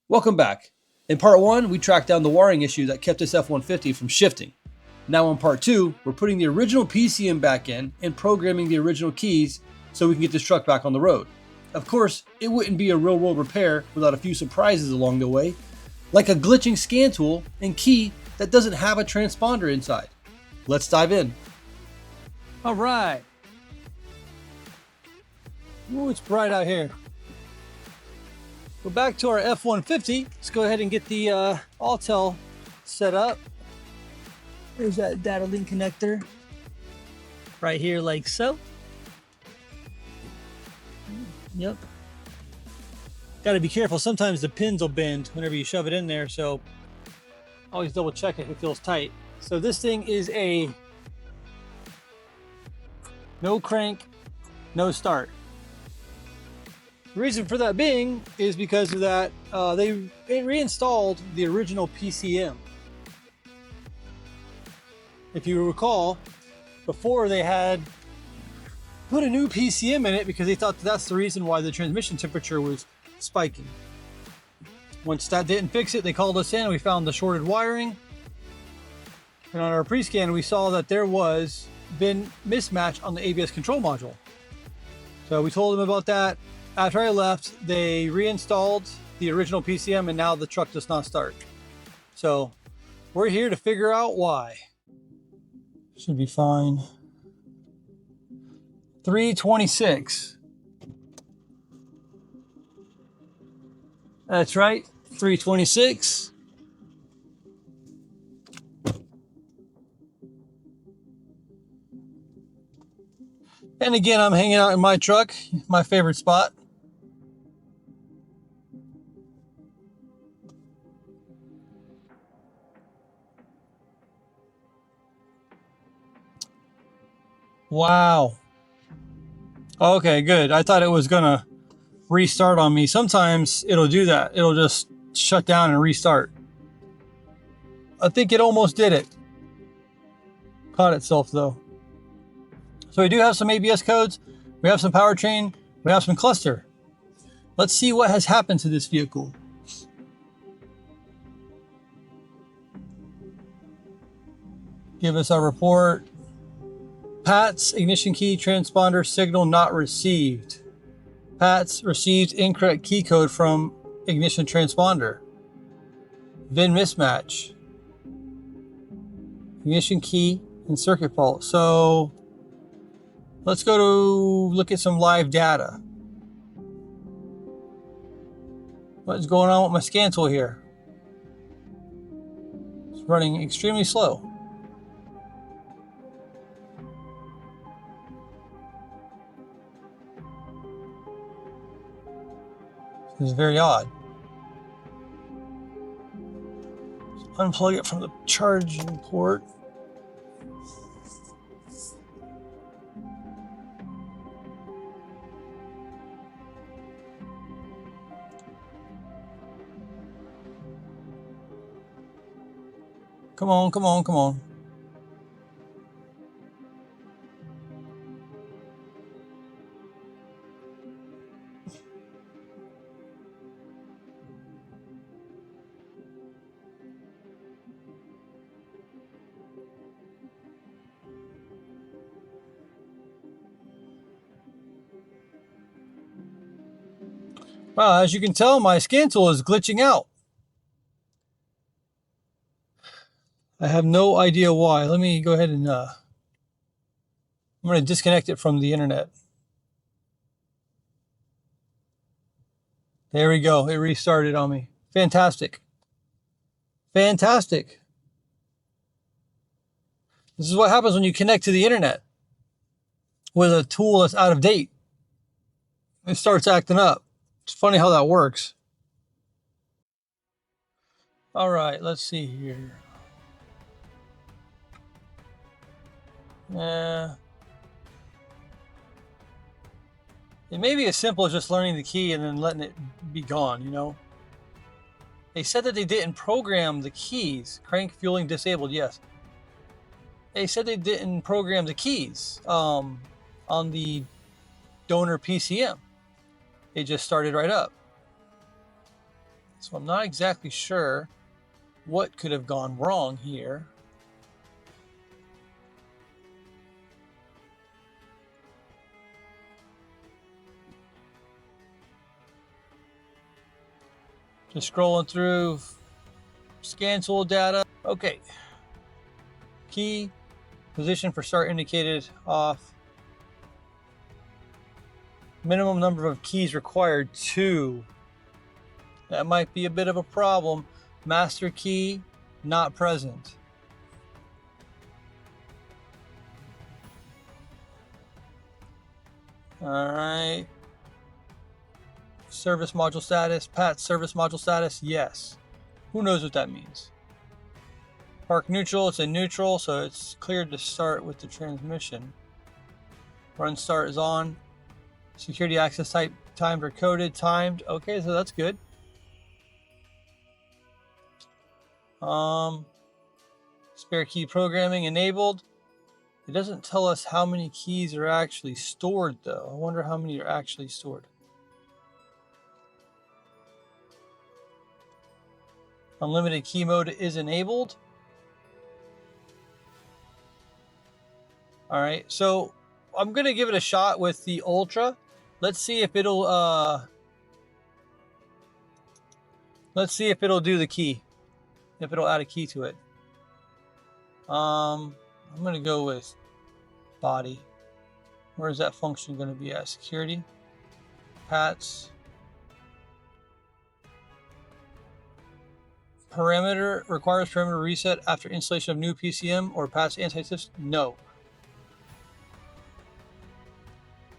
Welcome back. In part 1, we tracked down the wiring issue that kept this F-150 from shifting. Now in part 2, we're putting the original PCM back in and programming the original keys so we can get this truck back on the road. Of course, it wouldn't be a real-world repair without a few surprises along the way, like a glitching scan tool and key that doesn't have a transponder inside. Let's dive in. All right. Ooh, it's bright out here. We're back to our F-150. Let's go ahead and get the Altel set up. There's that data link connector right here, like so. Yep. Got to be careful. Sometimes the pins will bend whenever you shove it in there, so always double check if it feels tight. So this thing is a no crank, no start. The reason for that being is because of that they reinstalled the original PCM. If you recall, before they had put a new PCM in it because they thought that's the reason why the transmission temperature was spiking. Once that didn't fix it, they called us in and we found the shorted wiring. And on our pre-scan, we saw that there was been mismatch on the ABS control module. So we told them about that. After I left, they reinstalled the original PCM and now the truck does not start. So we're here to figure out why. Should be fine. 326. That's right, 326. And again, I'm hanging out in my truck, my favorite spot. Wow. Okay, good. I thought it was gonna restart on me. Sometimes it'll do that. It'll just shut down and restart. I think it almost did it. Caught itself though. So we do have some ABS codes. We have some powertrain. We have some cluster. Let's see what has happened to this vehicle. Give us our report. PATS, ignition key transponder signal not received. PATS received incorrect key code from ignition transponder. VIN mismatch. Ignition key and circuit fault. So let's go to look at some live data. What is going on with my scan tool here? It's running extremely slow. This is very odd. Let's unplug it from the charging port. Come on, come on, come on. Wow, as you can tell, my scan tool is glitching out. I have no idea why. Let me go ahead and I'm going to disconnect it from the internet. There we go. It restarted on me. Fantastic. Fantastic. This is what happens when you connect to the internet with a tool that's out of date. It starts acting up. It's funny how that works. All right, let's see here. It may be as simple as just learning the key and then letting it be gone, you know. They said that they didn't program the keys. Crank fueling disabled, yes. They said they didn't program the keys on the donor PCM. It just started right up. So I'm not exactly sure what could have gone wrong here. Just scrolling through scan tool data. Okay. Key position for start indicated off. Minimum number of keys required 2. That might be a bit of a problem. Master key not present. All right. Service module status. Pat service module status. Yes. Who knows what that means? Park neutral. It's a neutral, so it's cleared to start with the transmission. Run start is on. Security access type timed or coded. Timed. Okay, so that's good. Spare key programming enabled. It doesn't tell us how many keys are actually stored though. I wonder how many are actually stored. Unlimited key mode is enabled. All right, so I'm gonna give it a shot with the Ultra. Let's see if it'll do the key. If it'll add a key to it. I'm gonna go with body. Where is that function gonna be at? Security, PATS, parameter requires parameter reset after installation of new PCM or PATS anti-system. No.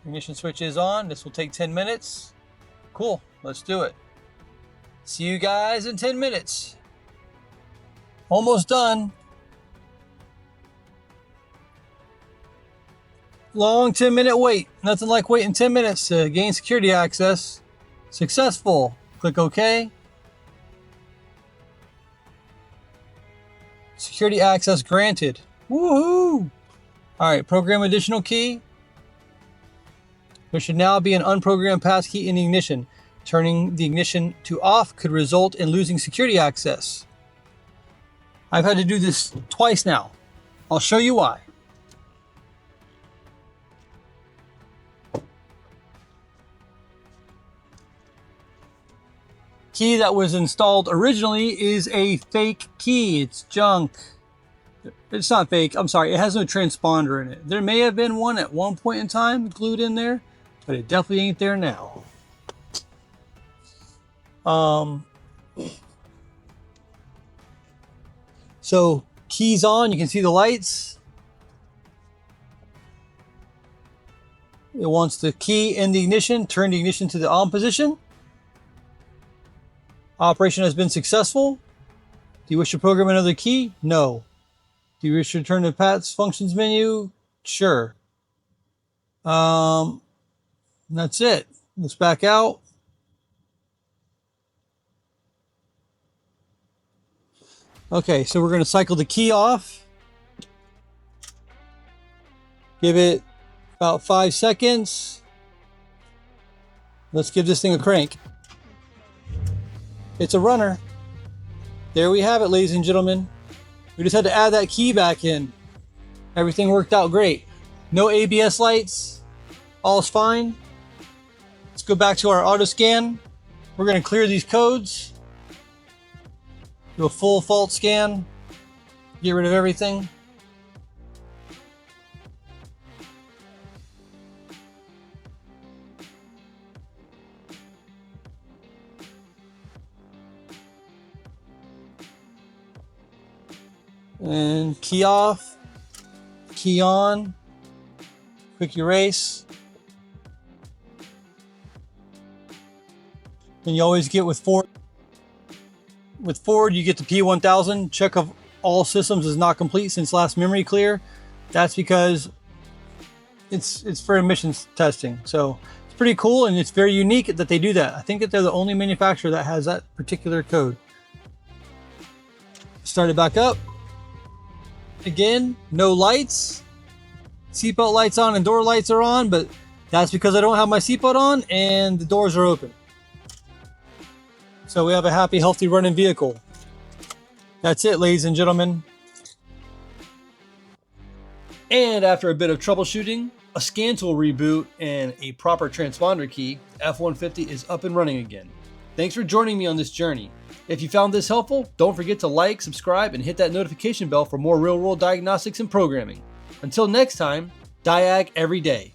Ignition switch is on. This will take 10 minutes. Cool. Let's do it. See you guys in 10 minutes. Almost done. Long 10-minute wait. Nothing like waiting 10 minutes to gain security access. Successful. Click OK. Security access granted. Woohoo! All right, program additional key. There should now be an unprogrammed passkey in the ignition. Turning the ignition to off could result in losing security access. I've had to do this twice now. I'll show you why. Key that was installed originally is a fake key. It's junk. It's not fake. I'm sorry. It has no transponder in it. There may have been one at one point in time glued in there, but it definitely ain't there now. So keys on, you can see the lights. It wants the key in the ignition, turn the ignition to the on position. Operation has been successful. Do you wish to program another key? No. Do you wish to return to PATS functions menu? Sure. That's it. Let's back out. Okay, so we're going to cycle the key off. Give it about 5 seconds. Let's give this thing a crank. It's a runner. There we have it, ladies and gentlemen. We just had to add that key back in. Everything worked out great. No ABS lights. All's fine. Let's go back to our auto scan. We're going to clear these codes. Do a full fault scan. Get rid of everything. And key off, key on, quick erase. And you always get with Ford. With Ford, you get the P1000. Check of all systems is not complete since last memory clear. That's because it's for emissions testing. So it's pretty cool, and it's very unique that they do that. I think that they're the only manufacturer that has that particular code. Start it back up. Again, no lights. Seatbelt lights on and door lights are on, but that's because I don't have my seatbelt on and the doors are open. So we have a happy, healthy running vehicle. That's it, ladies and gentlemen. And after a bit of troubleshooting, a scan tool reboot, and a proper transponder key, F-150 is up and running again. Thanks for joining me on this journey. If you found this helpful, don't forget to like, subscribe, and hit that notification bell for more real-world diagnostics and programming. Until next time, diag every day.